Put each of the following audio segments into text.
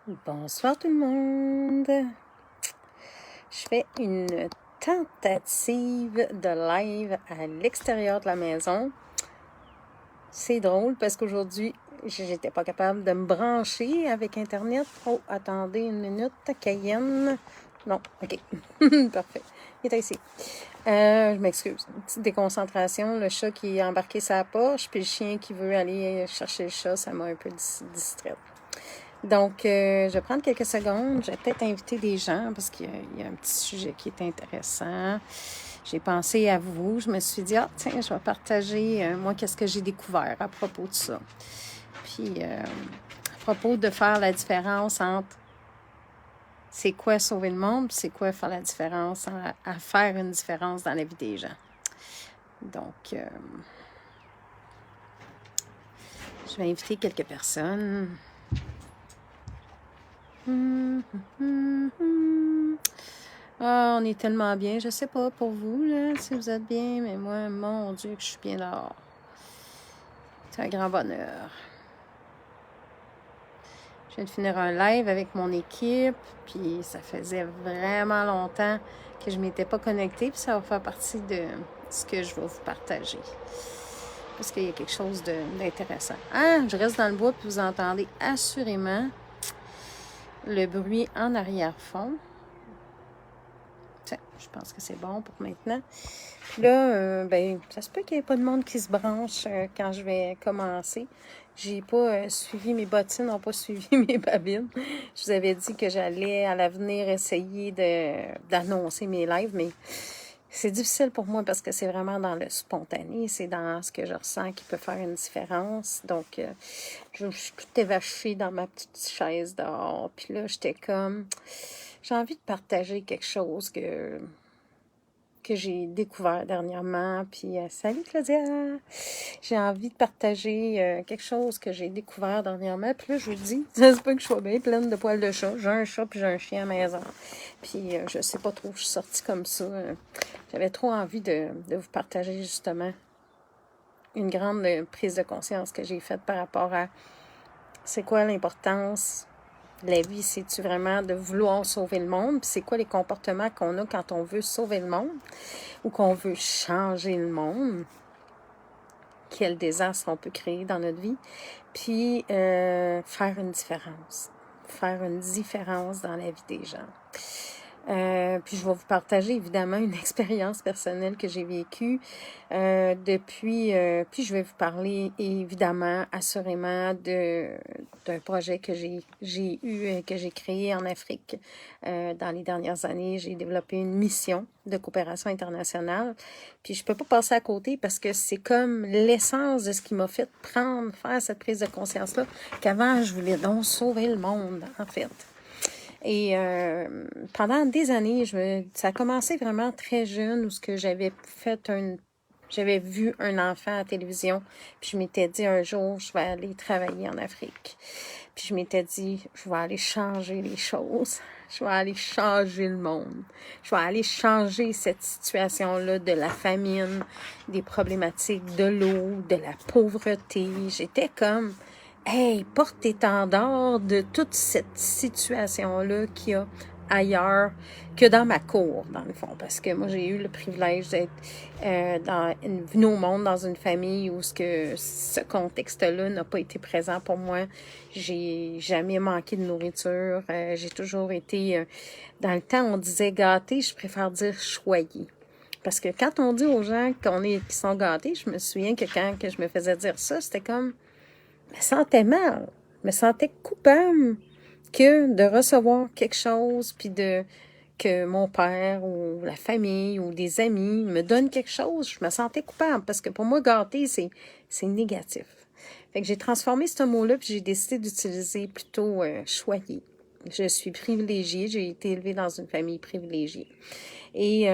Bonsoir tout le monde. Je fais une tentative de live à l'extérieur de la maison. C'est drôle parce qu'aujourd'hui, j'étais pas capable de me brancher avec Internet. Oh, attendez une minute. Cayenne. Non, OK. Parfait. Il est ici. Je m'excuse. Une petite déconcentration. Le chat qui est embarqué sa poche, puis le chien qui veut aller chercher le chat, ça m'a un peu distraite. Donc, je vais prendre quelques secondes. Je vais peut-être inviter des gens parce qu'il y a un petit sujet qui est intéressant. J'ai pensé à vous. Je me suis dit, ah, tiens, je vais partager, moi, qu'est-ce que j'ai découvert à propos de ça. Puis, à propos de faire la différence entre c'est quoi sauver le monde, puis c'est quoi faire la différence, à faire une différence dans la vie des gens. Donc, je vais inviter quelques personnes. Ah, on est tellement bien. Je sais pas pour vous, là, si vous êtes bien, mais moi, mon Dieu, que je suis bien dehors. C'est un grand bonheur. Je viens de finir un live avec mon équipe, puis ça faisait vraiment longtemps que je ne m'étais pas connectée, puis ça va faire partie de ce que je vais vous partager. Parce qu'il y a quelque chose d'intéressant. Ah, je reste dans le bois, puis vous entendez assurément le bruit en arrière-fond. Tiens, je pense que c'est bon pour maintenant. Puis là, ça se peut qu'il n'y ait pas de monde qui se branche quand je vais commencer. J'ai pas suivi mes bottines, n'ont pas suivi mes babines. Je vous avais dit que j'allais à l'avenir essayer d'annoncer mes lives, mais c'est difficile pour moi parce que c'est vraiment dans le spontané, c'est dans ce que je ressens qui peut faire une différence. Donc, je suis tout évachée dans ma petite chaise dehors. Puis là, j'étais comme, j'ai envie de partager quelque chose que j'ai découvert dernièrement. Puis, salut Claudia! J'ai envie de partager quelque chose que j'ai découvert dernièrement. Puis là, je vous dis, ça se peut que je sois bien pleine de poils de chat. J'ai un chat puis j'ai un chien à la maison. Puis, je sais pas trop, je suis sortie comme ça. J'avais trop envie de vous partager justement une grande prise de conscience que j'ai faite par rapport à c'est quoi l'importance de la vie, c'est-tu vraiment de vouloir sauver le monde, puis c'est quoi les comportements qu'on a quand on veut sauver le monde ou qu'on veut changer le monde, quel désastre on peut créer dans notre vie, puis faire une différence dans la vie des gens. Puis je vais vous partager évidemment une expérience personnelle que j'ai vécue depuis. Puis je vais vous parler évidemment, assurément, d'un projet que j'ai eu, que j'ai créé en Afrique dans les dernières années. J'ai développé une mission de coopération internationale. Puis je peux pas passer à côté parce que c'est comme l'essence de ce qui m'a fait faire cette prise de conscience-là, qu'avant, je voulais donc sauver le monde, en fait. Et pendant des années, ça a commencé vraiment très jeune où ce que j'avais vu un enfant à la télévision, puis je m'étais dit un jour, je vais aller travailler en Afrique. Puis je m'étais dit, je vais aller changer les choses. Je vais aller changer le monde. Je vais aller changer cette situation-là de la famine, des problématiques de l'eau, de la pauvreté. J'étais comme, hey, porte-étendard de toute cette situation-là qu'il y a ailleurs que dans ma cour, dans le fond. Parce que moi, j'ai eu le privilège d'être venue au monde dans une famille où ce contexte-là n'a pas été présent pour moi. J'ai jamais manqué de nourriture. J'ai toujours été... dans le temps, on disait gâtée, je préfère dire choyée. Parce que quand on dit aux gens qu'ils sont gâtés, je me souviens que quand que je me faisais dire ça, c'était comme... Je me sentais mal. Je me sentais coupable que de recevoir quelque chose, puis que mon père ou la famille ou des amis me donnent quelque chose, je me sentais coupable parce que pour moi, gâter, c'est négatif. Fait que j'ai transformé ce mot-là, puis j'ai décidé d'utiliser plutôt choyer. Je suis privilégiée, j'ai été élevée dans une famille privilégiée. Et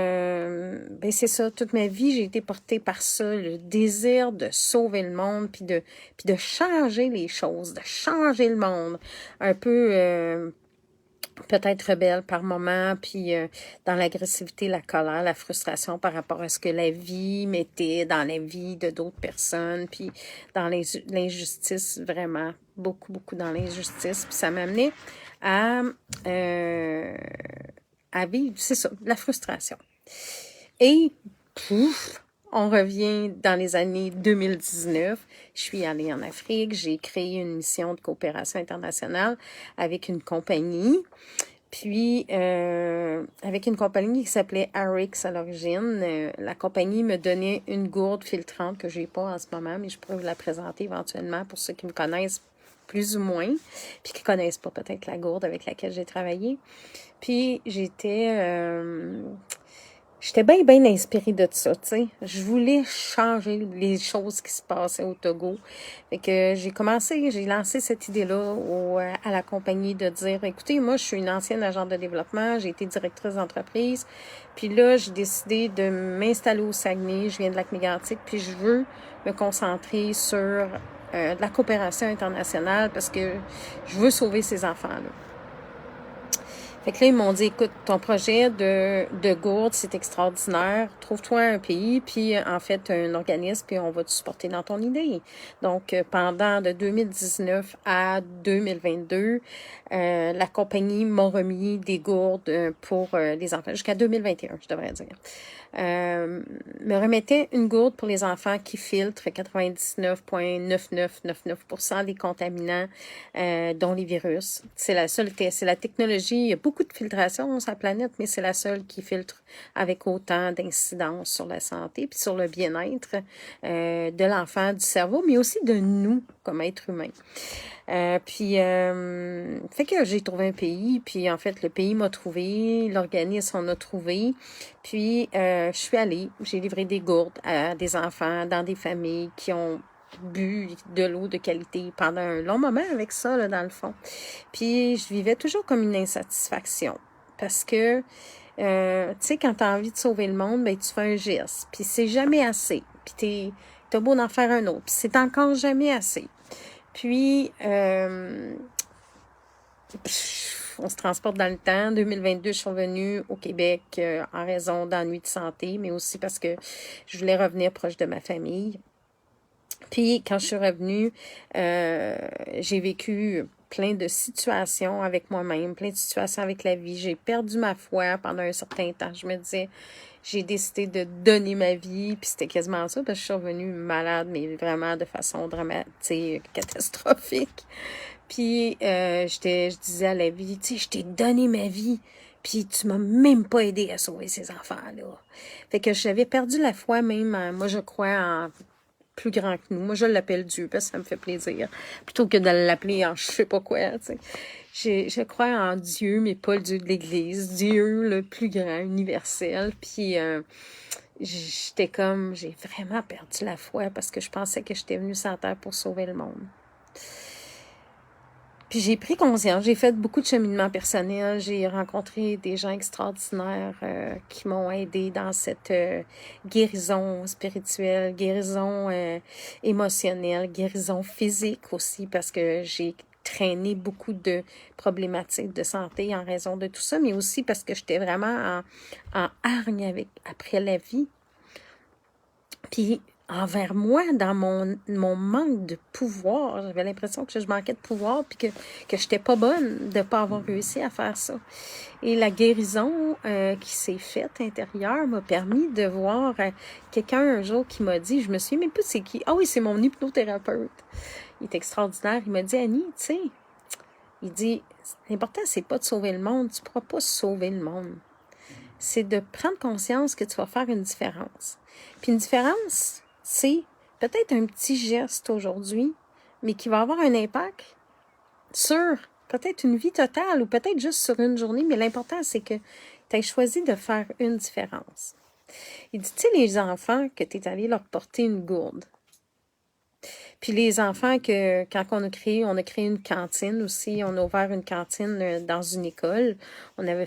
c'est ça, toute ma vie, j'ai été portée par ça, le désir de sauver le monde, puis de changer les choses, de changer le monde. Un peu peut-être rebelle par moment, puis dans l'agressivité, la colère, la frustration par rapport à ce que la vie mettait dans la vie de d'autres personnes, puis dans l'injustice, vraiment, beaucoup, beaucoup dans l'injustice. Puis ça m'a amené à, euh, à vivre, c'est ça, de la frustration. Et, pouf, on revient dans les années 2019. Je suis allée en Afrique, j'ai créé une mission de coopération internationale avec une compagnie. Puis, avec une compagnie qui s'appelait Arix à l'origine, la compagnie me donnait une gourde filtrante que j'ai pas en ce moment, mais je pourrais vous la présenter éventuellement pour ceux qui me connaissent plus ou moins, puis qui connaissent pas peut-être la gourde avec laquelle j'ai travaillé. Puis, j'étais bien, bien inspirée de ça, tu sais. Je voulais changer les choses qui se passaient au Togo. Fait que j'ai lancé cette idée-là à la compagnie de dire, écoutez, moi, je suis une ancienne agente de développement, j'ai été directrice d'entreprise. Puis là, j'ai décidé de m'installer au Saguenay, je viens de Lac-Mégantic, puis je veux me concentrer sur de la coopération internationale parce que je veux sauver ces enfants-là. Fait que là, ils m'ont dit, écoute, ton projet de gourde, c'est extraordinaire. Trouve-toi un pays, puis en fait, un organisme, puis on va te supporter dans ton idée. Donc, pendant de 2019 à 2022, la compagnie m'a remis des gourdes pour les enfants, jusqu'à 2021, je devrais dire. Me remettait une gourde pour les enfants qui filtrent 99,9999% des contaminants, dont les virus. C'est la technologie. Il y a beaucoup de filtration sur la planète, mais c'est la seule qui filtre avec autant d'incidence sur la santé puis sur le bien-être de l'enfant, du cerveau, mais aussi de nous comme êtres humains. Fait que j'ai trouvé un pays, puis en fait, le pays m'a trouvé, l'organisme en a trouvé, puis je suis allée, j'ai livré des gourdes à des enfants dans des familles qui ont bu de l'eau de qualité pendant un long moment avec ça, là, dans le fond. Puis je vivais toujours comme une insatisfaction, parce que, tu sais, quand tu as envie de sauver le monde, ben, tu fais un geste, puis c'est jamais assez, puis t'as beau en faire un autre, puis c'est encore jamais assez. Puis, on se transporte dans le temps. 2022, je suis revenue au Québec en raison d'ennuis de santé, mais aussi parce que je voulais revenir proche de ma famille. Puis, quand je suis revenue, j'ai vécu plein de situations avec moi-même, plein de situations avec la vie. J'ai perdu ma foi pendant un certain temps. Je me disais, j'ai décidé de donner ma vie, puis c'était quasiment ça, parce que je suis revenue malade, mais vraiment de façon dramatique, catastrophique. Puis, je disais à la vie, tu sais, je t'ai donné ma vie, puis tu m'as même pas aidé à sauver ces enfants-là. Fait que j'avais perdu la foi même, moi je crois en plus grand que nous. Moi, je l'appelle Dieu parce que ça me fait plaisir. Plutôt que de l'appeler en je sais pas quoi, tu sais. Je crois en Dieu, mais pas le Dieu de l'Église. Dieu, le plus grand, universel. Puis, j'ai vraiment perdu la foi parce que je pensais que j'étais venue sur la terre pour sauver le monde. Puis j'ai pris conscience, j'ai fait beaucoup de cheminement personnel, j'ai rencontré des gens extraordinaires qui m'ont aidé dans cette guérison spirituelle, guérison émotionnelle, guérison physique aussi, parce que j'ai traîné beaucoup de problématiques de santé en raison de tout ça, mais aussi parce que j'étais vraiment en hargne après la vie. Puis envers moi, dans mon manque de pouvoir, j'avais l'impression que je manquais de pouvoir, puis que je n'étais pas bonne de ne pas avoir réussi à faire ça. Et la guérison qui s'est faite intérieure m'a permis de voir quelqu'un un jour qui m'a dit, je me souviens même plus c'est qui, ah oui, c'est mon hypnothérapeute. Il est extraordinaire, il m'a dit, Annie, tu sais, il dit, l'important, c'est pas de sauver le monde, tu ne pourras pas sauver le monde. C'est de prendre conscience que tu vas faire une différence. Puis une différence, c'est peut-être un petit geste aujourd'hui, mais qui va avoir un impact sur peut-être une vie totale ou peut-être juste sur une journée, mais l'important, c'est que tu aies choisi de faire une différence. Il dit, tu sais, les enfants, que tu es allé leur porter une gourde. Puis les enfants, quand on a créé une cantine aussi. On a ouvert une cantine dans une école. On avait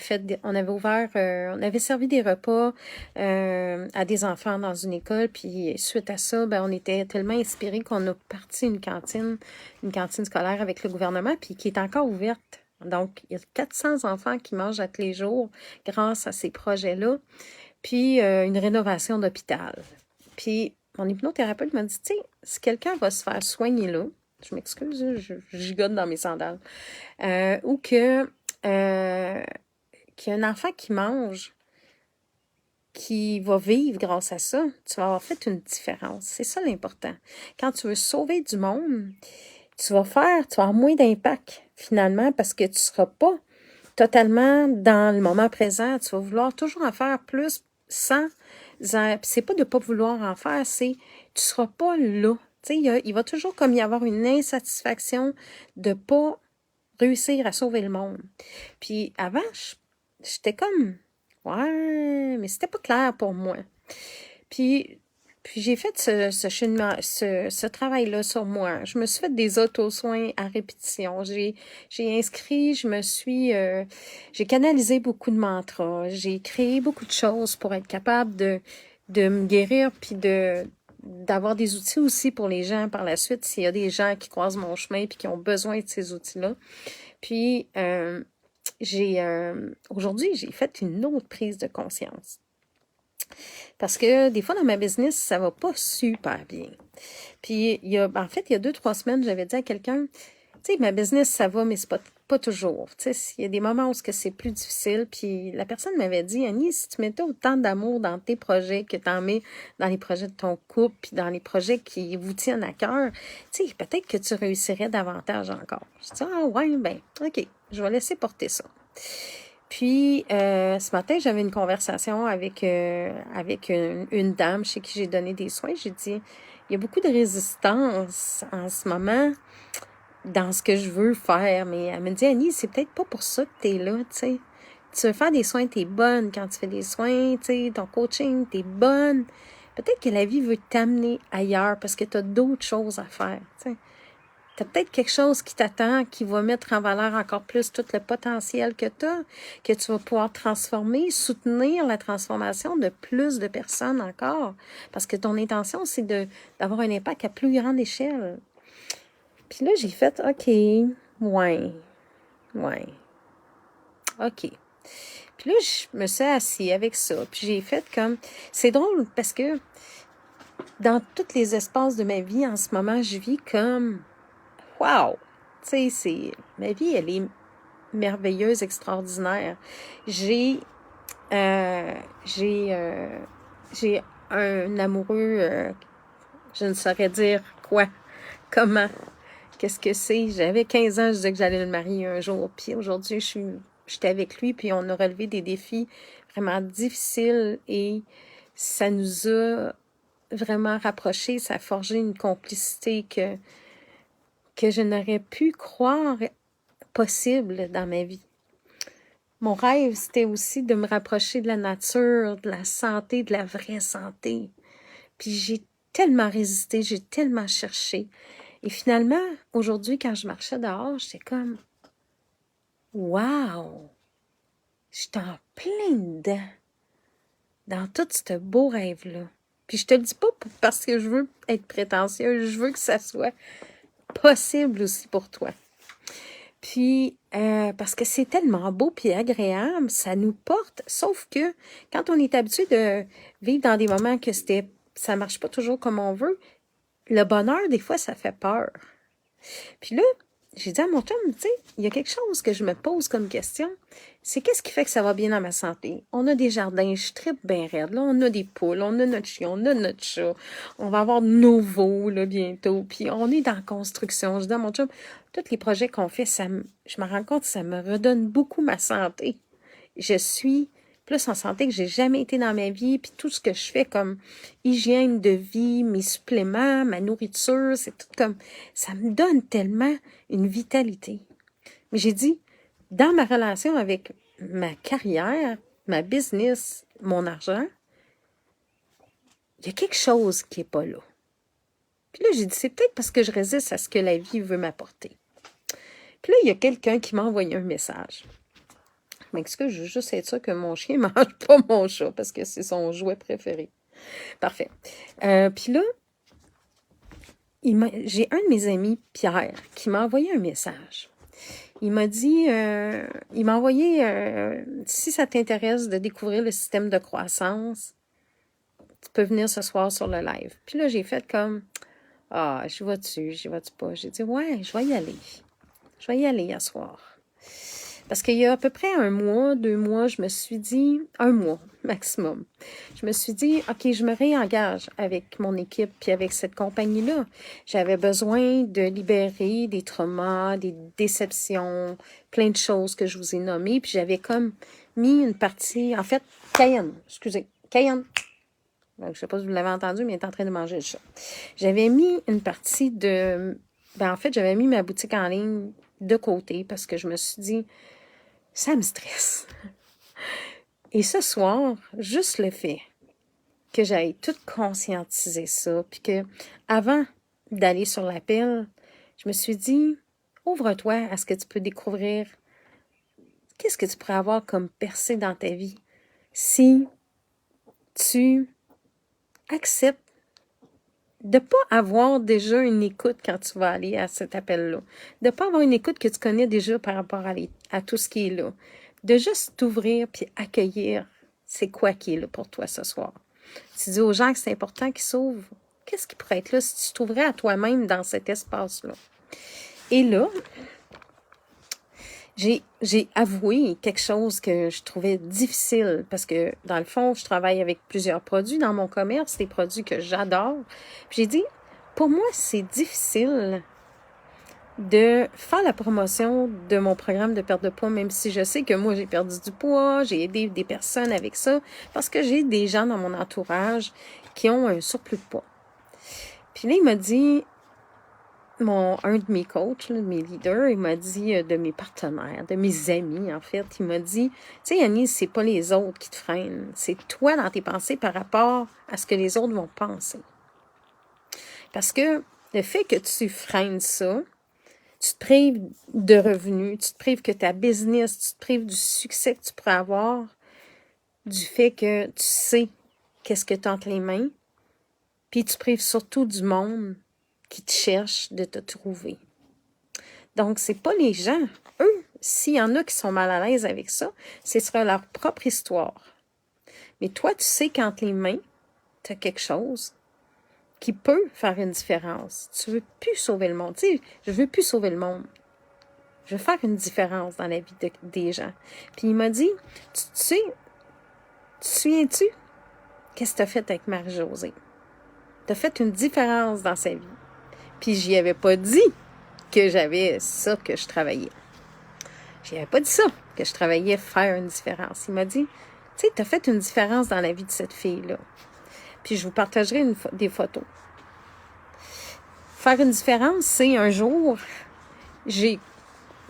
servi des repas à des enfants dans une école. Puis suite à ça, on était tellement inspirés qu'on a parti une cantine scolaire avec le gouvernement, puis qui est encore ouverte Donc, il y a 400 enfants qui mangent à tous les jours grâce à ces projets-là. Puis, une rénovation d'hôpital. Puis, mon hypnothérapeute m'a dit, tu sais, si quelqu'un va se faire soigner là, je m'excuse, je gigote dans mes sandales, ou que qu'il y a un enfant qui mange, qui va vivre grâce à ça, tu vas avoir fait une différence. C'est ça l'important. Quand tu veux sauver du monde, tu vas avoir moins d'impact finalement parce que tu ne seras pas totalement dans le moment présent. Tu vas vouloir toujours en faire plus sans... C'est pas de ne pas vouloir en faire, c'est tu ne seras pas là. Tu sais, il va toujours comme y avoir une insatisfaction de ne pas réussir à sauver le monde. Puis avant, j'étais comme, ouais, mais c'était pas clair pour moi. Puis j'ai fait ce cheminement, ce travail-là sur moi. Je me suis fait des auto-soins à répétition. J'ai inscrit, j'ai canalisé beaucoup de mantras. J'ai créé beaucoup de choses pour être capable de me guérir puis d'avoir des outils aussi pour les gens par la suite, s'il y a des gens qui croisent mon chemin puis qui ont besoin de ces outils-là. Puis, aujourd'hui, j'ai fait une autre prise de conscience. Parce que des fois, dans ma business, ça va pas super bien. Puis, il y a 2-3 semaines, j'avais dit à quelqu'un, tu sais, ma business, ça va, mais c'est pas toujours. Tu sais, il y a des moments où c'est plus difficile. Puis, la personne m'avait dit, Annie, si tu mettais autant d'amour dans tes projets que tu en mets dans les projets de ton couple, puis dans les projets qui vous tiennent à cœur, tu sais, peut-être que tu réussirais davantage encore. Je dis, ah ouais, ben, OK, je vais laisser porter ça. Puis, ce matin, j'avais une conversation avec une dame chez qui j'ai donné des soins. J'ai dit, il y a beaucoup de résistance en ce moment dans ce que je veux faire. Mais elle me dit, Annie, c'est peut-être pas pour ça que tu es là, tu sais. Tu veux faire des soins, tu es bonne. Quand tu fais des soins, tu sais, ton coaching, tu es bonne. Peut-être que la vie veut t'amener ailleurs parce que tu as d'autres choses à faire, tu sais. Tu as peut-être quelque chose qui t'attend, qui va mettre en valeur encore plus tout le potentiel que tu as, que tu vas pouvoir transformer, soutenir la transformation de plus de personnes encore. Parce que ton intention, c'est d'avoir un impact à plus grande échelle. Puis là, j'ai fait, OK, ouais, OK. Puis là, je me suis assise avec ça. Puis j'ai fait comme... C'est drôle parce que dans tous les espaces de ma vie, en ce moment, je vis comme... Wow! Tu sais, ma vie, elle est merveilleuse, extraordinaire. J'ai un amoureux, je ne saurais dire quoi, comment, qu'est-ce que c'est. J'avais 15 ans, je disais que j'allais le marier un jour. Puis aujourd'hui, j'étais avec lui, puis on a relevé des défis vraiment difficiles et ça nous a vraiment rapprochés. Ça a forgé une complicité que je n'aurais pu croire possible dans ma vie. Mon rêve, c'était aussi de me rapprocher de la nature, de la santé, de la vraie santé. Puis j'ai tellement résisté, j'ai tellement cherché. Et finalement, aujourd'hui, quand je marchais dehors, j'étais comme « Wow! » J'étais en plein dedans, dans tout ce beau rêve-là. Puis je te le dis pas parce que je veux être prétentieuse, je veux que ça soit possible aussi pour toi. Puis, parce que c'est tellement beau puis agréable, ça nous porte. Sauf que quand on est habitué de vivre dans des moments que ça marche pas toujours comme on veut, le bonheur, des fois, ça fait peur. Puis là, j'ai dit à mon chum, tu sais, il y a quelque chose que je me pose comme question. C'est qu'est-ce qui fait que ça va bien dans ma santé? On a des jardins, je tripe bien raide. Là, on a des poules, on a notre chien, on a notre chat. On va avoir nos veaux, là, bientôt. Puis on est dans la construction. Je dis à mon chum, tous les projets qu'on fait, je me rends compte que ça me redonne beaucoup ma santé. Je suis plus en santé que j'ai jamais été dans ma vie, puis tout ce que je fais comme hygiène de vie, mes suppléments, ma nourriture, c'est tout comme... Ça me donne tellement une vitalité. Mais j'ai dit, dans ma relation avec ma carrière, ma business, mon argent, il y a quelque chose qui n'est pas là. Puis là, j'ai dit, c'est peut-être parce que je résiste à ce que la vie veut m'apporter. Puis là, il y a quelqu'un qui m'a envoyé un message. Je m'excuse, je veux juste être sûre que mon chien ne mange pas mon chat parce que c'est son jouet préféré. Parfait. Puis là, j'ai un de mes amis, Pierre, qui m'a envoyé un message. il m'a dit, il m'a envoyé, si ça t'intéresse de découvrir le système de croissance, tu peux venir ce soir sur le live. Puis là, j'ai fait comme, j'y vais-tu pas? J'ai dit, ouais, je vais y aller. Je vais y aller hier soir. Parce qu'il y a à peu près 1 mois, 2 mois, je me suis dit, 1 mois maximum, je me suis dit, OK, je me réengage avec mon équipe puis avec cette compagnie-là. J'avais besoin de libérer des traumas, des déceptions, plein de choses que je vous ai nommées. Puis j'avais comme mis une partie, en fait, Cayenne, Cayenne. Je ne sais pas si vous l'avez entendu, mais il est en train de manger le chat. J'avais mis une partie de... en fait, j'avais mis ma boutique en ligne de côté parce que je me suis dit, ça me stresse. Et ce soir, juste le fait que j'aille tout conscientiser ça, puis que avant d'aller sur l'appel, je me suis dit, ouvre-toi à ce que tu peux découvrir. Qu'est-ce que tu pourrais avoir comme percée dans ta vie si tu acceptes de ne pas avoir déjà une écoute quand tu vas aller à cet appel-là. De ne pas avoir une écoute que tu connais déjà par rapport à tout ce qui est là. De juste t'ouvrir puis accueillir c'est quoi qui est là pour toi ce soir. Tu dis aux gens que c'est important qu'ils s'ouvrent. Qu'est-ce qui pourrait être là si tu t'ouvrais à toi-même dans cet espace-là? Et là, j'ai avoué quelque chose que je trouvais difficile parce que, dans le fond, je travaille avec plusieurs produits dans mon commerce, des produits que j'adore. Puis j'ai dit, pour moi, c'est difficile de faire la promotion de mon programme de perte de poids, même si je sais que moi, j'ai perdu du poids, j'ai aidé des personnes avec ça, parce que j'ai des gens dans mon entourage qui ont un surplus de poids. Puis là, il m'a dit, un de mes coachs, de mes leaders, il m'a dit, de mes partenaires, de mes amis, en fait, il m'a dit, tu sais, Yanni, c'est pas les autres qui te freinent, c'est toi dans tes pensées par rapport à ce que les autres vont penser. Parce que le fait que tu freines ça, tu te prives de revenus, tu te prives que ta business, tu te prives du succès que tu pourrais avoir, du fait que tu sais qu'est-ce que tu as entre les mains, puis tu te prives surtout du monde qui te cherche de te trouver. Donc, c'est pas les gens. Eux, s'il y en a qui sont mal à l'aise avec ça, ce sera leur propre histoire. Mais toi, tu sais qu'entre les mains, tu as quelque chose qui peut faire une différence. Tu veux plus sauver le monde. Tu sais, je veux plus sauver le monde. Je veux faire une différence dans la vie des gens. Puis il m'a dit, tu te souviens-tu? Qu'est-ce que tu as fait avec Marie-Josée? Tu as fait une différence dans sa vie. Puis j'y avais pas dit que j'avais ça, que je travaillais. J'y avais pas dit ça, que je travaillais faire une différence. Il m'a dit, tu sais, tu as fait une différence dans la vie de cette fille-là. Puis je vous partagerai des photos. Faire une différence, c'est un jour,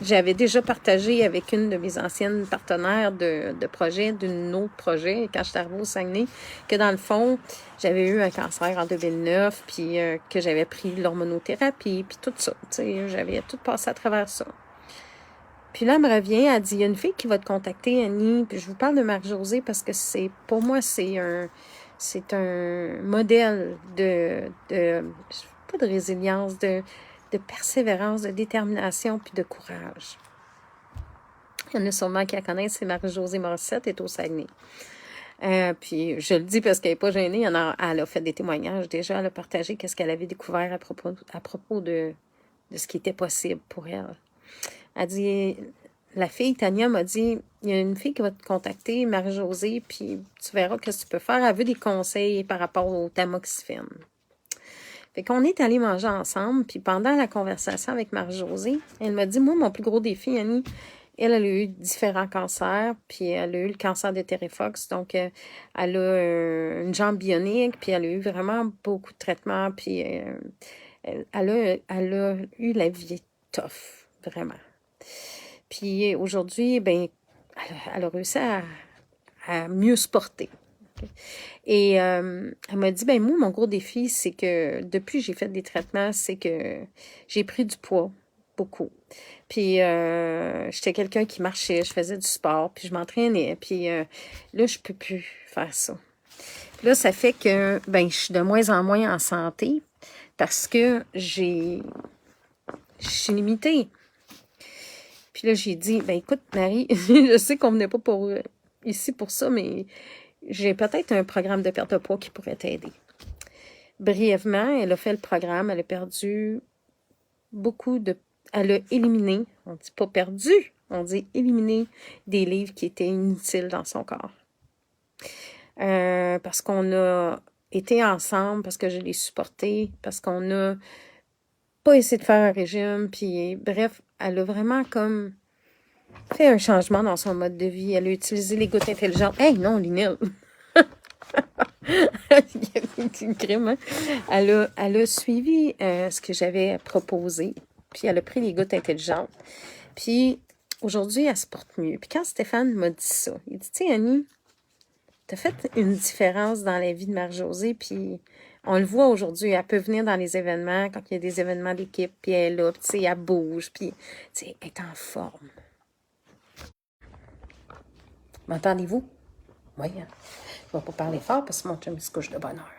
j'avais déjà partagé avec une de mes anciennes partenaires de projet, d'un autre projet, quand je suis arrivée au Saguenay, que dans le fond, j'avais eu un cancer en 2009, puis que j'avais pris l'hormonothérapie, puis tout ça. Tu sais, j'avais tout passé à travers ça. Puis là, elle me revient, elle dit, il y a une fille qui va te contacter, Annie, puis je vous parle de Marie-Josée parce que pour moi, c'est un modèle pas de résilience, de persévérance, de détermination, puis de courage. Il y en a sûrement qui la connaissent, c'est Marie-Josée Morissette, elle est au Saguenay. Puis je le dis parce qu'elle n'est pas gênée, elle a fait des témoignages déjà, elle a partagé qu'est-ce qu'elle avait découvert à propos de ce qui était possible pour elle. Elle dit, la fille, Tania, m'a dit, il y a une fille qui va te contacter, Marie-Josée, puis tu verras ce que tu peux faire. Elle veut des conseils par rapport au tamoxifène. Fait qu'on est allés manger ensemble, puis pendant la conversation avec Marie-Josée, elle m'a dit, moi, mon plus gros défi, Annie, elle a eu différents cancers, puis elle a eu le cancer de Théréfox, donc elle a une jambe bionique, puis elle a eu vraiment beaucoup de traitements, puis elle a eu la vie tough, vraiment. Puis aujourd'hui, ben, elle a réussi à mieux se porter. Et elle m'a dit, ben moi, mon gros défi, c'est que depuis que j'ai fait des traitements, c'est que j'ai pris du poids, beaucoup. Puis j'étais quelqu'un qui marchait, je faisais du sport, puis je m'entraînais. Puis là, je peux plus faire ça. Puis là, ça fait que ben je suis de moins en moins en santé parce que je suis limitée. Puis là, j'ai dit, ben écoute, Marie, je sais qu'on venait pas ici pour ça, mais j'ai peut-être un programme de perte de poids qui pourrait t'aider. Brièvement, elle a fait le programme, elle a perdu elle a éliminé, on dit pas perdu, on dit éliminé des livres qui étaient inutiles dans son corps. Parce qu'on a été ensemble, parce que je l'ai supporté, parce qu'on a pas essayé de faire un régime, puis bref, elle a vraiment comme fait un changement dans son mode de vie. Elle a utilisé les gouttes intelligentes. Hey, non, Linelle! Il y a une crime, hein? Elle a suivi ce que j'avais proposé, puis elle a pris les gouttes intelligentes. Puis aujourd'hui, elle se porte mieux. Puis quand Stéphane m'a dit ça, il dit, tu sais, Annie, t'as fait une différence dans la vie de Marie-Josée, puis on le voit aujourd'hui, elle peut venir dans les événements, quand il y a des événements d'équipe, puis elle est là, puis tu sais, elle bouge, puis tu sais, elle est en forme. M'entendez-vous? Oui, hein? Je ne vais pas parler fort parce que mon chum il se couche de bonne heure.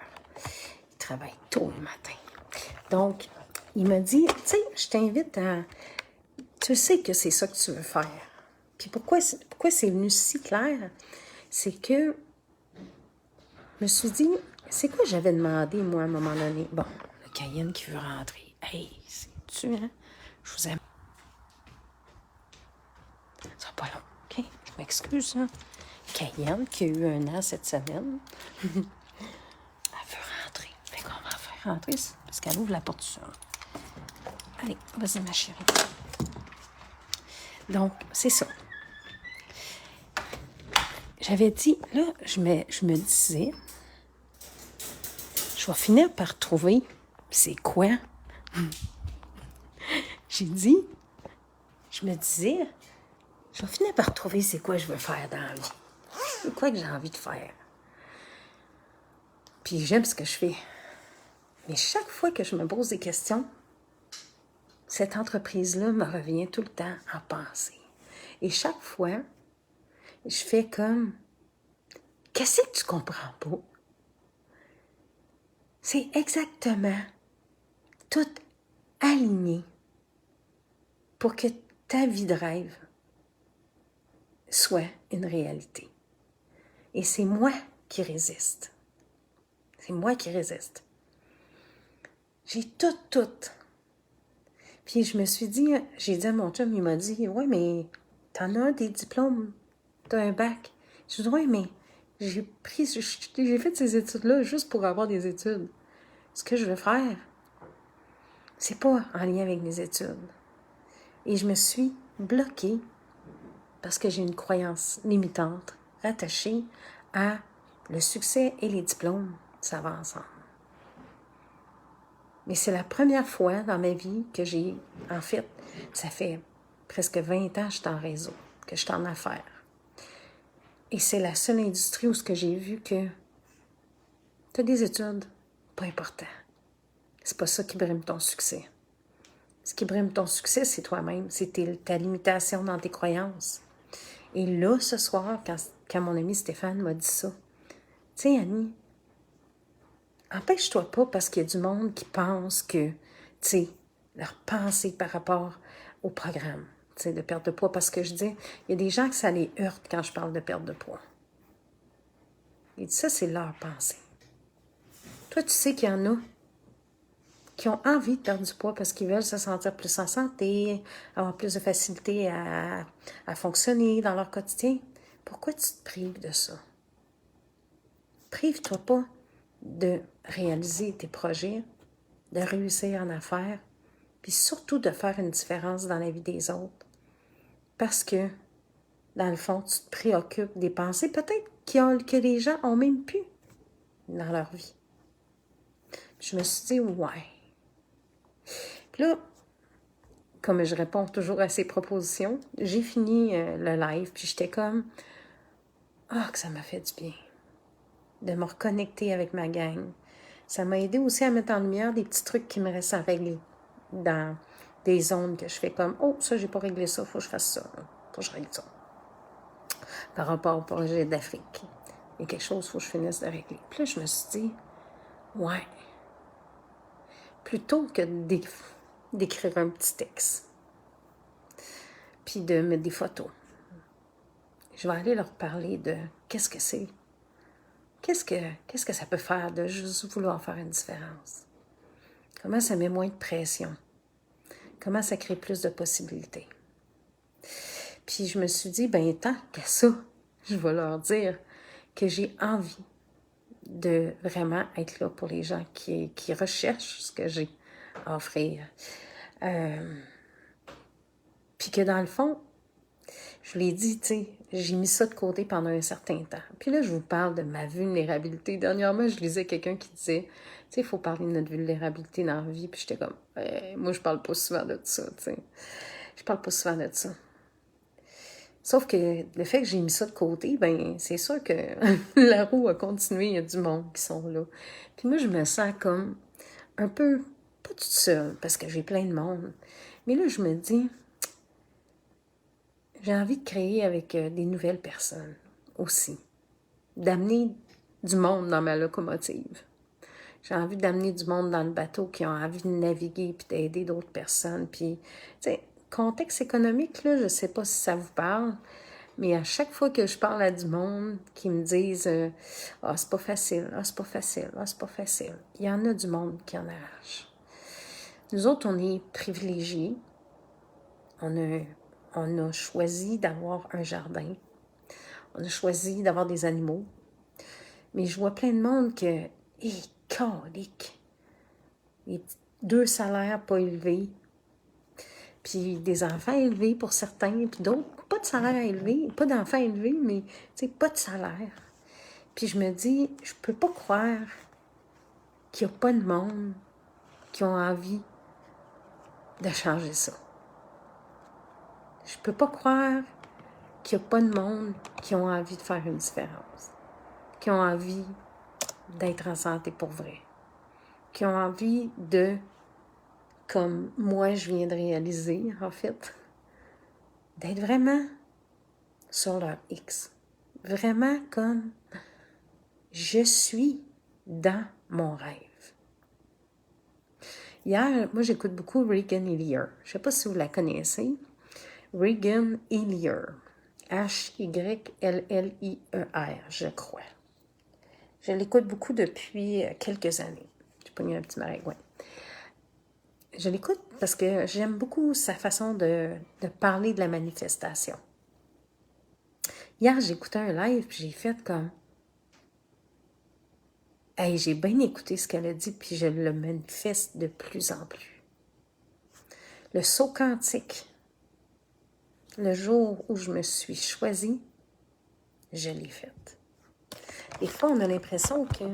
Il travaille tôt le matin. Donc, il m'a dit, tu sais, je t'invite à... Tu sais que c'est ça que tu veux faire. Puis pourquoi c'est venu si clair? C'est que je me suis dit, c'est quoi j'avais demandé, moi, à un moment donné? Bon, le Cayenne qui veut rentrer. Hey, c'est-tu, hein? Je vous aime. Ça va pas long, OK? Je m'excuse, hein? Cayenne, qui a eu 1 an cette semaine, elle veut rentrer. Fait qu'on va faire rentrer parce qu'elle ouvre la porte seule. Allez, vas-y, ma chérie. Donc, c'est ça. J'avais dit, là, je me disais, je vais finir par trouver c'est quoi. J'ai dit, je me disais, je vais finir par trouver c'est quoi je veux faire dans la vie. C'est quoi que j'ai envie de faire. Puis j'aime ce que je fais. Mais chaque fois que je me pose des questions, cette entreprise-là me revient tout le temps en pensée. Et chaque fois, je fais comme, qu'est-ce que tu comprends pas? C'est exactement tout aligné pour que ta vie de rêve soit une réalité. Et c'est moi qui résiste. C'est moi qui résiste. J'ai tout. Puis je me suis dit, j'ai dit à mon chum, il m'a dit, ouais, mais t'en as des diplômes, t'as un bac. Je dis, ouais, mais j'ai fait ces études-là juste pour avoir des études. Ce que je veux faire, c'est pas en lien avec mes études. Et je me suis bloquée parce que j'ai une croyance limitante rattachée à le succès et les diplômes, ça va ensemble. Mais c'est la première fois dans ma vie que en fait, ça fait presque 20 ans que je suis en réseau, que je suis en affaires. Et c'est la seule industrie où j'ai vu que tu as des études, pas important. C'est pas ça qui brime ton succès. Ce qui brime ton succès, c'est toi-même, c'est ta limitation dans tes croyances. Et là, ce soir, quand mon ami Stéphane m'a dit ça, tu sais, Annie, empêche-toi pas parce qu'il y a du monde qui pense que, tu sais, leur pensée par rapport au programme, tu sais, de perte de poids. Parce que je dis, il y a des gens que ça les heurte quand je parle de perte de poids. Il dit, ça, c'est leur pensée. Toi, tu sais qu'il y en a qui ont envie de perdre du poids parce qu'ils veulent se sentir plus en santé, avoir plus de facilité à fonctionner dans leur quotidien. Pourquoi tu te prives de ça? Prive-toi pas de réaliser tes projets, de réussir en affaires, puis surtout de faire une différence dans la vie des autres. Parce que, dans le fond, tu te préoccupes des pensées peut-être que les gens ont même plus dans leur vie. Puis je me suis dit, ouais. Puis là, comme je réponds toujours à ces propositions, j'ai fini le live, puis j'étais comme, que ça m'a fait du bien de me reconnecter avec ma gang. Ça m'a aidé aussi à mettre en lumière des petits trucs qui me restent à régler dans des zones que je fais comme, ça, j'ai pas réglé ça, faut que je fasse ça, faut que je règle ça. Par rapport au projet d'Afrique. Il y a quelque chose, faut que je finisse de régler. Puis là, je me suis dit, ouais, plutôt que d'écrire un petit texte, puis de mettre des photos. Je vais aller leur parler de qu'est-ce que c'est. Qu'est-ce que ça peut faire de juste vouloir faire une différence? Comment ça met moins de pression? Comment ça crée plus de possibilités? Puis je me suis dit, ben tant qu'à ça, je vais leur dire que j'ai envie de vraiment être là pour les gens qui recherchent ce que j'ai à offrir. Puis que dans le fond, je l'ai dit, tu sais, j'ai mis ça de côté pendant un certain temps. Puis là, je vous parle de ma vulnérabilité. Dernièrement, je lisais quelqu'un qui disait, tu sais, il faut parler de notre vulnérabilité dans la vie. Puis j'étais comme, moi, je parle pas souvent de ça, tu sais. Je parle pas souvent de ça. Sauf que le fait que j'ai mis ça de côté, ben c'est sûr que la roue a continué, il y a du monde qui sont là. Puis moi, je me sens comme un peu, pas toute seule, parce que j'ai plein de monde. Mais là, je me dis, j'ai envie de créer avec des nouvelles personnes aussi. D'amener du monde dans ma locomotive. J'ai envie d'amener du monde dans le bateau qui ont envie de naviguer puis d'aider d'autres personnes. Puis, tu sais, contexte économique, là, je sais pas si ça vous parle, mais à chaque fois que je parle à du monde qui me disent ah, c'est pas facile, ah, c'est pas facile, ah, c'est pas facile, il y en a du monde qui en arrache. Nous autres, on est privilégiés. On a choisi d'avoir un jardin. On a choisi d'avoir des animaux. Mais je vois plein de monde que, calique, 2 salaires pas élevés, puis des enfants élevés pour certains, puis d'autres, pas de salaire élevé, pas d'enfants élevés, mais, tu sais, pas de salaire. Puis je me dis, je peux pas croire qu'il n'y a pas de monde qui ont envie de changer ça. Je peux pas croire qu'il n'y a pas de monde qui ont envie de faire une différence, qui ont envie d'être en santé pour vrai, qui ont envie de, comme moi je viens de réaliser en fait, d'être vraiment sur leur X. Vraiment comme je suis dans mon rêve. Hier, moi j'écoute beaucoup Regan Hillier. Je ne sais pas si vous la connaissez. Regan Hillier. H-Y-L-L-I-E-R, je crois. Je l'écoute beaucoup depuis quelques années. J'ai pogné un petit maringouin. Je l'écoute parce que j'aime beaucoup sa façon de parler de la manifestation. Hier, j'écoutais un live puis j'ai fait comme hey, j'ai bien écouté ce qu'elle a dit puis je le manifeste de plus en plus. Le saut quantique, le jour où je me suis choisie, je l'ai fait. Des fois, on a l'impression que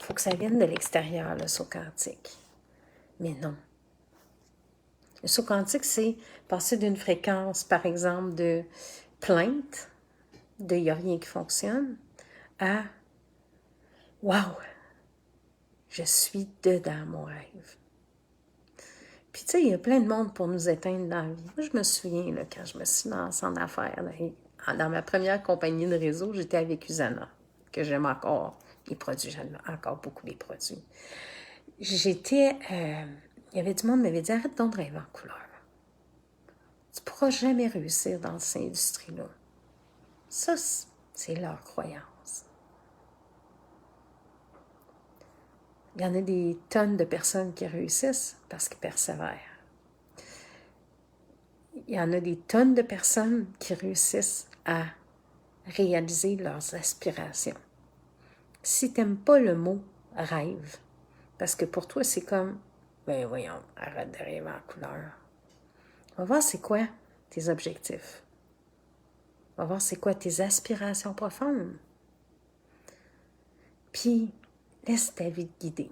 faut que ça vienne de l'extérieur, le saut quantique. Mais non. Le saut quantique, c'est passer d'une fréquence, par exemple, de plainte, de il n'y a rien qui fonctionne, à wow, je suis dedans mon rêve. Puis, tu sais, il y a plein de monde pour nous éteindre dans la vie. Moi, je me souviens, là, quand je me suis lancée en affaires, dans ma première compagnie de réseau, j'étais avec Usana, que j'aime encore les produits. J'aime encore beaucoup les produits. Il y avait du monde qui m'avait dit, arrête donc de rêver en couleur. Tu ne pourras jamais réussir dans cette industrie-là. Ça, c'est leur croyance. Il y en a des tonnes de personnes qui réussissent parce qu'ils persévèrent. Il y en a des tonnes de personnes qui réussissent à réaliser leurs aspirations. Si tu n'aimes pas le mot « rêve », parce que pour toi, c'est comme « ben voyons, arrête de rêver en couleur ». On va voir c'est quoi tes objectifs. On va voir c'est quoi tes aspirations profondes. Puis, laisse ta vie te guider.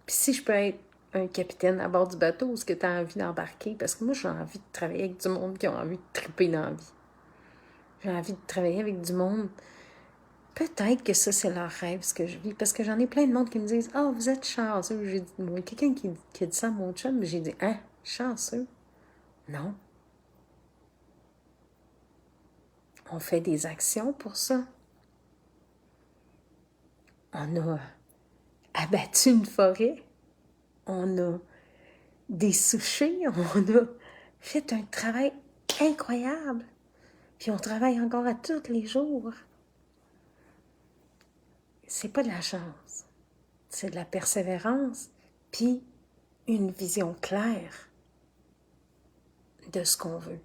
Puis si je peux être un capitaine à bord du bateau, est-ce que tu as envie d'embarquer? Parce que moi, j'ai envie de travailler avec du monde qui a envie de triper dans la vie. J'ai envie de travailler avec du monde. Peut-être que ça, c'est leur rêve, ce que je vis. Parce que j'en ai plein de monde qui me disent « Ah, vous êtes chanceux. » J'ai dit, moi, quelqu'un qui a dit ça à mon chum, j'ai dit « Hein, chanceux? » Non. On fait des actions pour ça. On a abattu une forêt. On a des souchés, on a fait un travail incroyable. Puis on travaille encore à tous les jours. C'est pas de la chance, c'est de la persévérance, puis une vision claire de ce qu'on veut.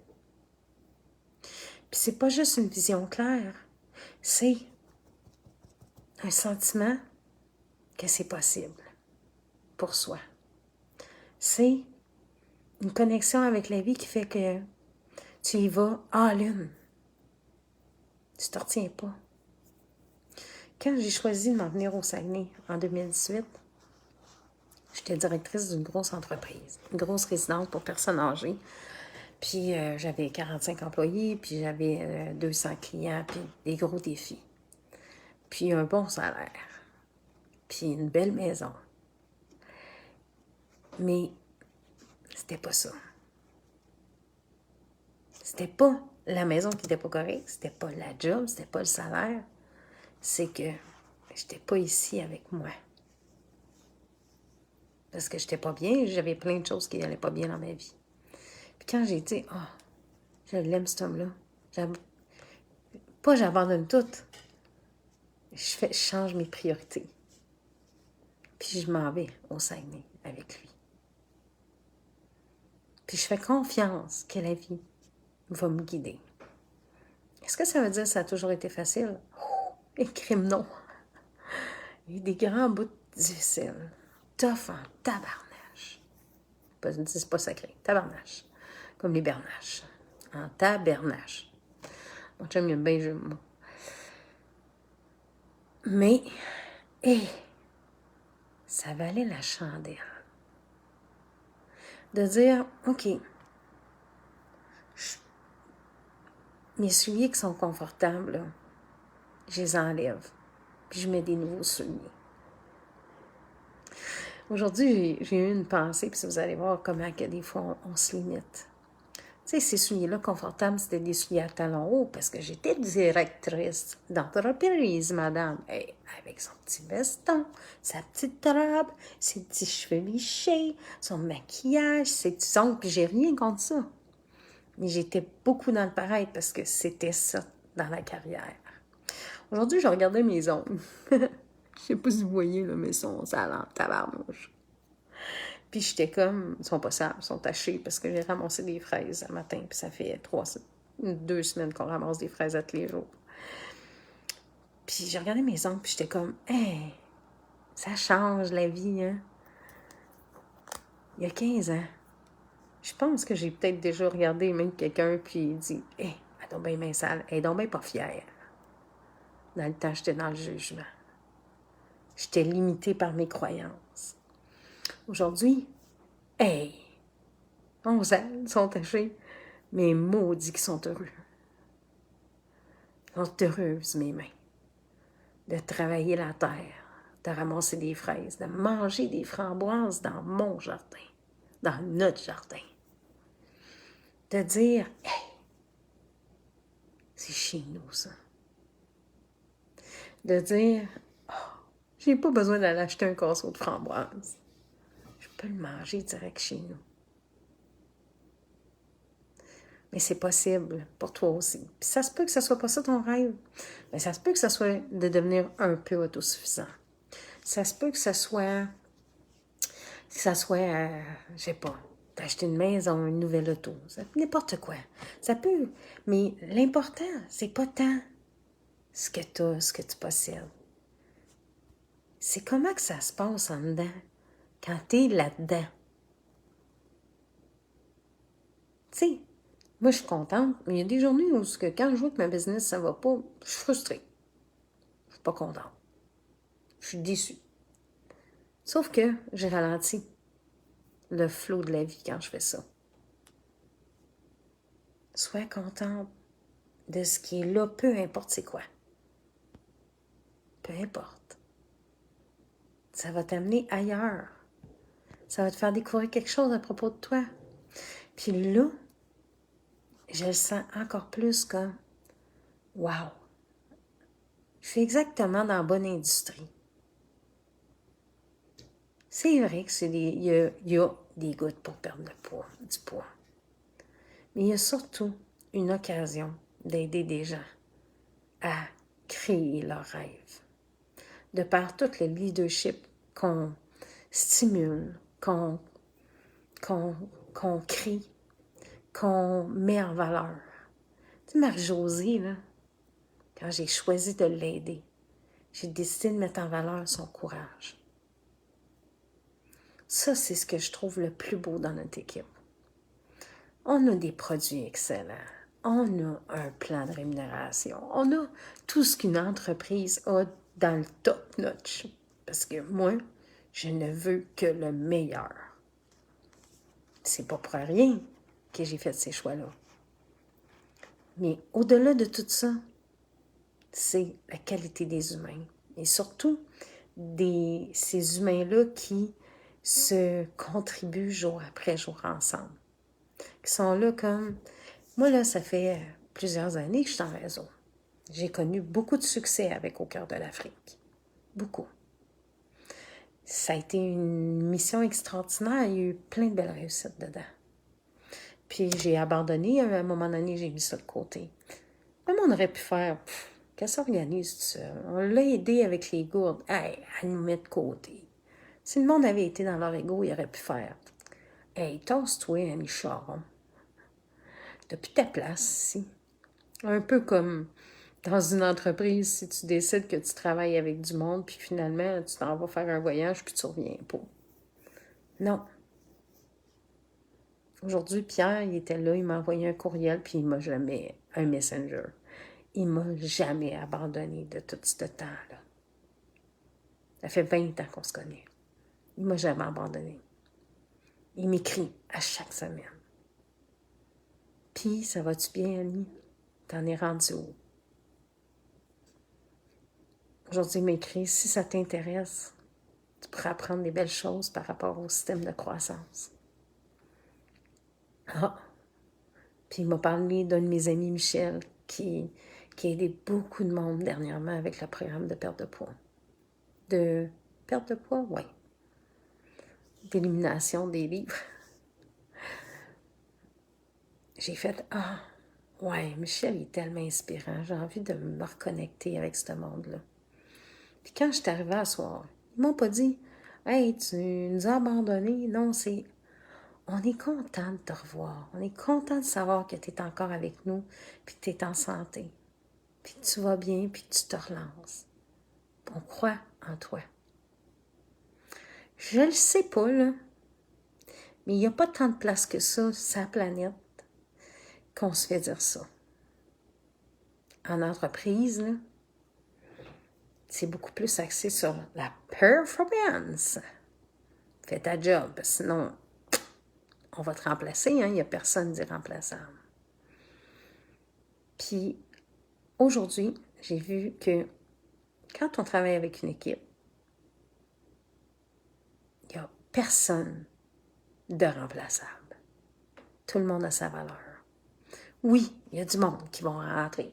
Puis c'est pas juste une vision claire, c'est un sentiment que c'est possible pour soi. C'est une connexion avec la vie qui fait que tu y vas all-in. Tu te retiens pas. Quand j'ai choisi de m'en venir au Saguenay en 2018, j'étais directrice d'une grosse entreprise, une grosse résidence pour personnes âgées. Puis j'avais 45 employés, puis j'avais 200 clients, puis des gros défis. Puis un bon salaire, puis une belle maison. Mais c'était pas ça. C'était pas la maison qui était pas correcte, c'était pas la job, c'était pas le salaire. C'est que j'étais pas ici avec moi. Parce que j'étais pas bien, j'avais plein de choses qui n'allaient pas bien dans ma vie. Puis quand j'ai dit, je l'aime cet homme-là, pas j'abandonne tout, je change mes priorités. Puis je m'en vais au Saguenay avec lui. Puis je fais confiance que la vie va me guider. Est-ce que ça veut dire que ça a toujours été facile? Et crime non. Il y a eu des grands bouts difficiles. Tough en tabarnache. C'est pas sacré. Tabarnache. Comme les bernaches. En tabernache. Mon chum, il aime bien le jeu de mots. Mais, ça valait la chandelle. De dire, OK, mes souliers qui sont confortables, là, je les enlève. Puis je mets des nouveaux souliers. Aujourd'hui, j'ai eu une pensée, puis vous allez voir comment que des fois, on se limite. Tu sais, ces souliers-là confortables, c'était des souliers à talons hauts, parce que j'étais directrice d'entreprise, madame. Et avec son petit veston, sa petite robe, ses petits cheveux lichés, son maquillage, ses petits ongles, puis j'ai rien contre ça. Mais j'étais beaucoup dans le pareil, parce que c'était ça dans la carrière. Aujourd'hui, je regardais mes ongles. Je sais pas si vous voyez, là, mais ils sont salants, tabarnouche. Puis j'étais comme, ils sont pas sales, ils sont tachés parce que j'ai ramassé des fraises un matin, puis ça fait 2 semaines qu'on ramasse des fraises à tous les jours. Puis j'ai regardé mes ongles, puis j'étais comme, hey, ça change la vie, hein. Il y a 15 ans, je pense que j'ai peut-être déjà regardé même quelqu'un, puis dit, hey, elle est donc bien sale, elle est donc bien pas fière. Dans le temps, j'étais dans le jugement. J'étais limitée par mes croyances. Aujourd'hui, hey, 11 ans, ils sont tachés, mais maudits qu'ils sont heureux. Ils sont heureuses, mes mains, de travailler la terre, de ramasser des fraises, de manger des framboises dans mon jardin, dans notre jardin. De dire, hey, c'est chez nous, ça. De dire, j'ai pas besoin d'aller acheter un casseau de framboises. Je peux le manger direct chez nous. Mais c'est possible pour toi aussi. Puis ça se peut que ce soit pas ça ton rêve. Mais ça se peut que ce soit de devenir un peu autosuffisant. Ça se peut que ce soit, je sais pas, d'acheter une maison, une nouvelle auto, n'importe quoi. Ça peut, mais l'important, c'est pas tant ce que tu as, ce que tu possèdes. C'est comment que ça se passe en dedans, quand tu es là-dedans. Tu sais, moi, je suis contente, mais il y a des journées où quand je vois que ma business, ça va pas, je suis frustrée. Je suis pas contente. Je suis déçue. Sauf que j'ai ralenti le flot de la vie quand je fais ça. Sois contente de ce qui est là, peu importe c'est quoi. Peu importe. Ça va t'amener ailleurs. Ça va te faire découvrir quelque chose à propos de toi. Puis là, je le sens encore plus comme « Wow! » Je suis exactement dans la bonne industrie. C'est vrai que il y a des gouttes pour perdre du poids. Mais il y a surtout une occasion d'aider des gens à créer leurs rêves. De par tout le leadership qu'on stimule, qu'on crie, qu'on met en valeur. Tu sais, Marie-Josée, là, quand j'ai choisi de l'aider, j'ai décidé de mettre en valeur son courage. Ça, c'est ce que je trouve le plus beau dans notre équipe. On a des produits excellents. On a un plan de rémunération. On a tout ce qu'une entreprise a dans le top notch. Parce que moi, je ne veux que le meilleur. C'est pas pour rien que j'ai fait ces choix-là. Mais au-delà de tout ça, c'est la qualité des humains. Et surtout, ces humains-là qui se contribuent jour après jour ensemble. Qui sont là comme... Moi, là, ça fait plusieurs années que je suis en réseau. J'ai connu beaucoup de succès avec Au cœur de l'Afrique. Beaucoup. Ça a été une mission extraordinaire. Il y a eu plein de belles réussites dedans. Puis j'ai abandonné. À un moment donné, j'ai mis ça de côté. Même on aurait pu faire... Qu'elle s'organise tout seul. On l'a aidé avec les gourdes. Hey, à nous mettre de côté. Si le monde avait été dans leur ego, il aurait pu faire. Hey, tasse-toi, Annie Charon. T'as plus ta place ici. Un peu comme dans une entreprise, si tu décides que tu travailles avec du monde, puis finalement, tu t'en vas faire un voyage, puis tu reviens pas. Non. Aujourd'hui, Pierre, il était là, il m'a envoyé un courriel, puis il m'a jamais... un messenger. Il m'a jamais abandonné de tout ce temps-là. Ça fait 20 ans qu'on se connaît. Il m'a jamais abandonné. Il m'écrit à chaque semaine. Puis, ça va-tu bien, Annie? T'en es rendu où? Aujourd'hui, il m'écrit, si ça t'intéresse, tu pourras apprendre des belles choses par rapport au système de croissance. Ah! Puis il m'a parlé d'un de mes amis, Michel, qui a aidé beaucoup de monde dernièrement avec le programme de perte de poids. De perte de poids? Oui. D'élimination des livres. J'ai fait, ah, ouais, Michel est tellement inspirant. J'ai envie de me reconnecter avec ce monde-là. Puis quand je suis arrivée à soir, ils m'ont pas dit, hey, tu nous as abandonnés. Non, c'est, on est content de te revoir. On est content de savoir que tu es encore avec nous, puis que tu es en santé, puis que tu vas bien, puis que tu te relances. On croit en toi. Je le sais pas, là, mais il n'y a pas tant de place que ça sur la planète qu'on se fait dire ça. En entreprise, là, c'est beaucoup plus axé sur la performance. Fais ta job, sinon on va te remplacer, hein? Il n'y a personne d'irremplaçable. Puis aujourd'hui, j'ai vu que quand on travaille avec une équipe, il n'y a personne de remplaçable. Tout le monde a sa valeur. Oui, il y a du monde qui vont rentrer,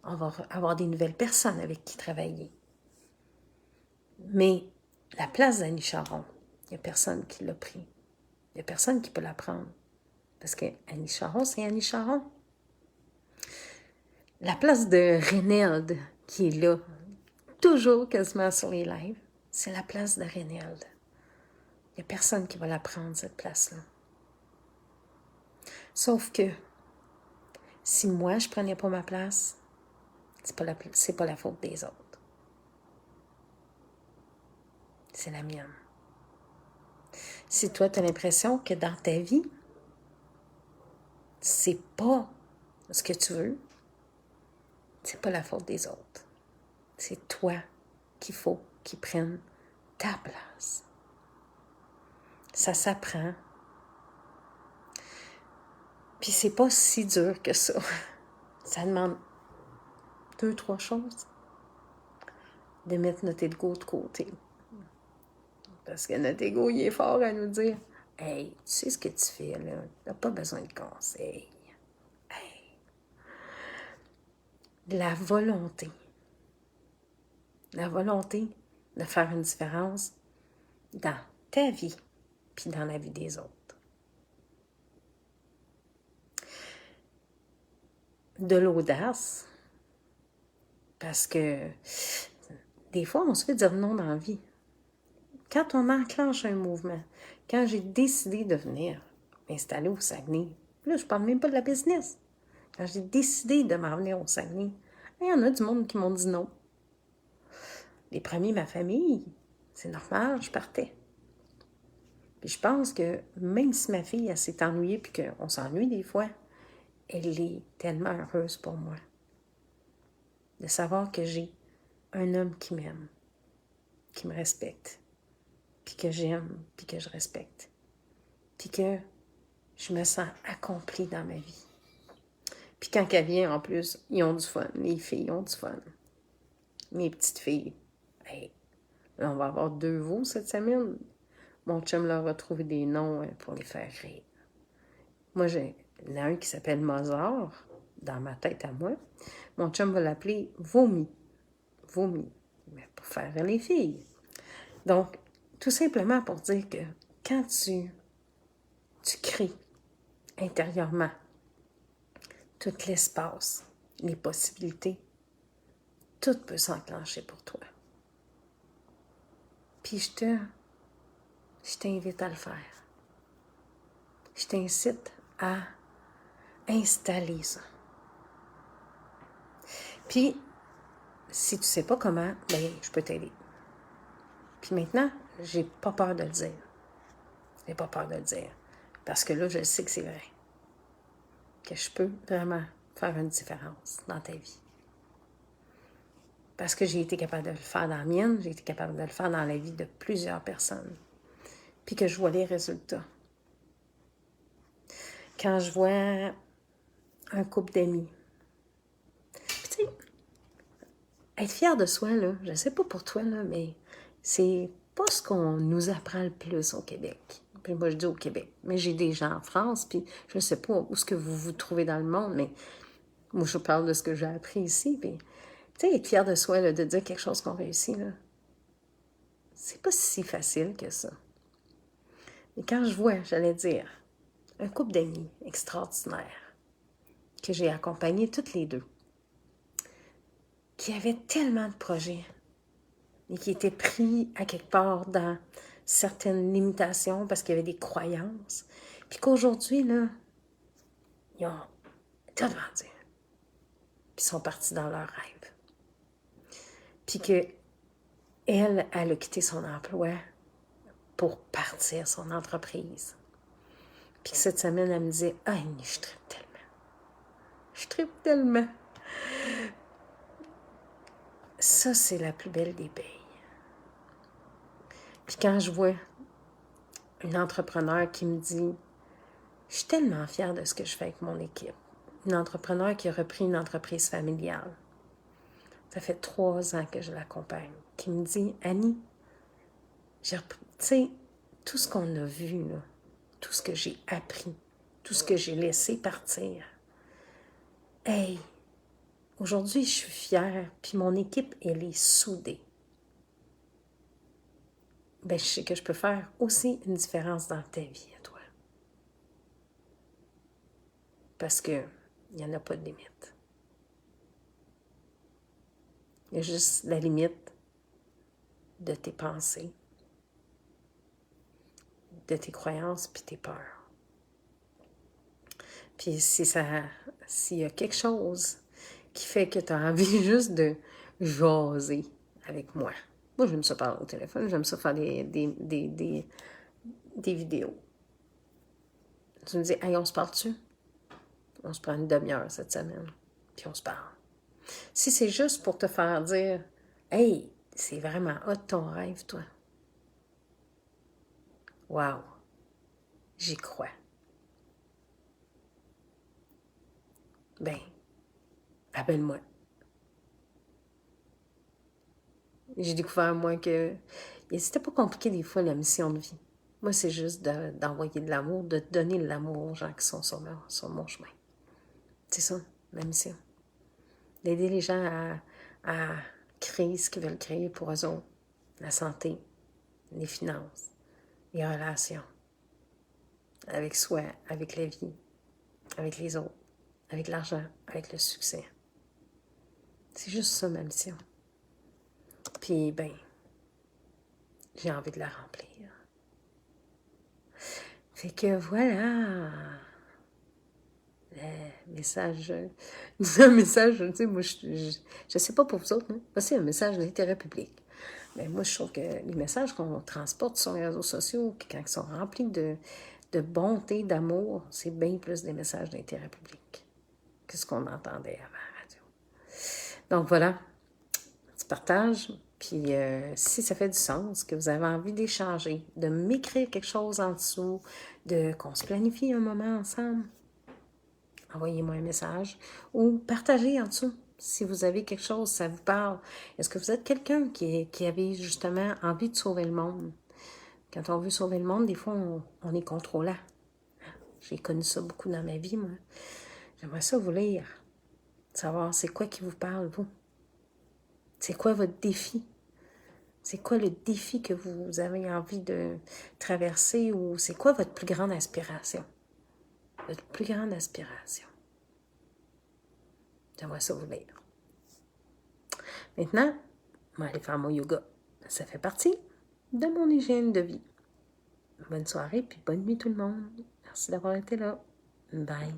on va avoir des nouvelles personnes avec qui travailler. Mais la place d'Annie Charon, il n'y a personne qui l'a pris. Il n'y a personne qui peut la prendre. Parce que Annie Charon, c'est Annie Charon. La place de Renelde, qui est là, toujours quasiment sur les lives, c'est la place de Renelde. Il n'y a personne qui va la prendre, cette place-là. Sauf que, si moi, je ne prenais pas ma place, c'est pas la faute des autres. C'est la mienne. Si toi, tu as l'impression que dans ta vie, c'est pas ce que tu veux, c'est pas la faute des autres. C'est toi qu'il faut qu'ils prennent ta place. Ça s'apprend. Puis c'est pas si dur que ça. Ça demande 2-3 choses. De mettre notre ego de côté. Parce que notre ego, il est fort à nous dire, « Hey, tu sais ce que tu fais, là. Tu n'as pas besoin de conseils. » Hey. La volonté. La volonté de faire une différence dans ta vie puis dans la vie des autres. De l'audace, parce que des fois, on se fait dire non dans la vie. Quand on enclenche un mouvement, quand j'ai décidé de venir m'installer au Saguenay, là, je parle même pas de la business. Quand j'ai décidé de m'en venir au Saguenay, il y en a du monde qui m'ont dit non. Les premiers, ma famille, c'est normal, je partais. Puis je pense que même si ma fille, elle s'est ennuyée, puis qu'on s'ennuie des fois, elle est tellement heureuse pour moi. De savoir que j'ai un homme qui m'aime, qui me respecte, puis que j'aime, puis que je respecte. Puis que je me sens accomplie dans ma vie. Puis quand elle vient, en plus, ils ont du fun. Les filles ont du fun. Mes petites filles. Hey, là, on va avoir 2 veaux cette semaine. Mon chum leur a trouvé des noms pour les faire rire. Moi, il y en a un qui s'appelle Mozart, dans ma tête à moi. Mon chum va l'appeler Vomi. Vomi. Mais pour faire rire les filles. Donc, tout simplement pour dire que quand tu cries intérieurement, tout l'espace, les possibilités, tout peut s'enclencher pour toi. Puis je t'invite à le faire. Je t'incite à installer ça. Puis, si tu ne sais pas comment, bien, je peux t'aider. Puis maintenant, j'ai pas peur de le dire. J'ai pas peur de le dire. Parce que là, je sais que c'est vrai. Que je peux vraiment faire une différence dans ta vie. Parce que j'ai été capable de le faire dans la mienne, j'ai été capable de le faire dans la vie de plusieurs personnes. Puis que je vois les résultats. Quand je vois un couple d'amis. Puis tu sais, être fier de soi, là, je sais pas pour toi, là, mais c'est pas ce qu'on nous apprend le plus au Québec. Puis moi, je dis au Québec. Mais j'ai des gens en France, puis je sais pas où est-ce que vous vous trouvez dans le monde, mais moi, je parle de ce que j'ai appris ici. Puis, tu sais, être fier de soi, là, de dire quelque chose qu'on réussit, là, c'est pas si facile que ça. Et quand je vois, j'allais dire, un couple d'amis extraordinaires que j'ai accompagnés toutes les deux, qui avaient tellement de projets et qui étaient pris à quelque part dans certaines limitations parce qu'il y avait des croyances, puis qu'aujourd'hui, là, ils ont tout vendu. Puis ils sont partis dans leur rêve. Puis que elle a quitté son emploi pour partir son entreprise. Puis que cette semaine, elle me disait « Ah, Annie, je tripe tellement. Je tripe tellement. » Ça, c'est la plus belle des payes. Puis quand je vois une entrepreneur qui me dit « Je suis tellement fière de ce que je fais avec mon équipe. » Une entrepreneur qui a repris une entreprise familiale. Ça fait 3 ans que je l'accompagne. Qui me dit « Annie, tu sais, tout ce qu'on a vu, là, tout ce que j'ai appris, tout ce que j'ai laissé partir, hey, aujourd'hui, je suis fière, puis mon équipe, elle est soudée. Ben, je sais que je peux faire aussi une différence dans ta vie à toi. Parce que il n'y en a pas de limite. Il y a juste la limite de tes pensées, de tes croyances puis tes peurs. Puis s'il y a quelque chose qui fait que tu as envie juste de jaser avec moi. Moi, j'aime ça parler au téléphone, j'aime ça faire des vidéos. Tu me dis, hey, on se parle-tu? On se prend une demi-heure cette semaine, puis on se parle. Si c'est juste pour te faire dire, hey, c'est vraiment hot ton rêve, toi. Wow, j'y crois. Ben, appelle-moi. J'ai découvert, moi, que c'était pas compliqué des fois, la mission de vie. Moi, c'est juste d'envoyer de l'amour, de donner de l'amour aux gens qui sont sur mon chemin. C'est ça, ma mission. D'aider les gens à créer ce qu'ils veulent créer pour eux autres. La santé, les finances, les relations. avec soi, avec la vie, avec les autres, avec l'argent, avec le succès. C'est juste ça ma mission. Puis, ben, j'ai envie de la remplir. Fait que voilà, le message, un message, tu sais, moi, je sais pas pour vous autres, hein? C'est un message d'intérêt public. Mais moi, je trouve que les messages qu'on transporte sur les réseaux sociaux, quand ils sont remplis de bonté, d'amour, c'est bien plus des messages d'intérêt public que ce qu'on entendait avant la radio. Donc voilà, petit partage. Puis si ça fait du sens, que vous avez envie d'échanger, de m'écrire quelque chose en dessous, qu'on se planifie un moment ensemble, envoyez-moi un message ou partagez en dessous. Si vous avez quelque chose, ça vous parle. Est-ce que vous êtes quelqu'un qui avait justement envie de sauver le monde? Quand on veut sauver le monde, des fois, on est contrôlant. J'ai connu ça beaucoup dans ma vie, moi. J'aimerais ça vous lire. Savoir c'est quoi qui vous parle, vous. C'est quoi votre défi? C'est quoi le défi que vous avez envie de traverser ou c'est quoi votre plus grande aspiration? Votre plus grande aspiration. J'aimerais ça vous lire. Maintenant, je vais aller faire mon yoga. Ça fait partie de mon hygiène de vie. Bonne soirée puis bonne nuit tout le monde. Merci d'avoir été là. Bye.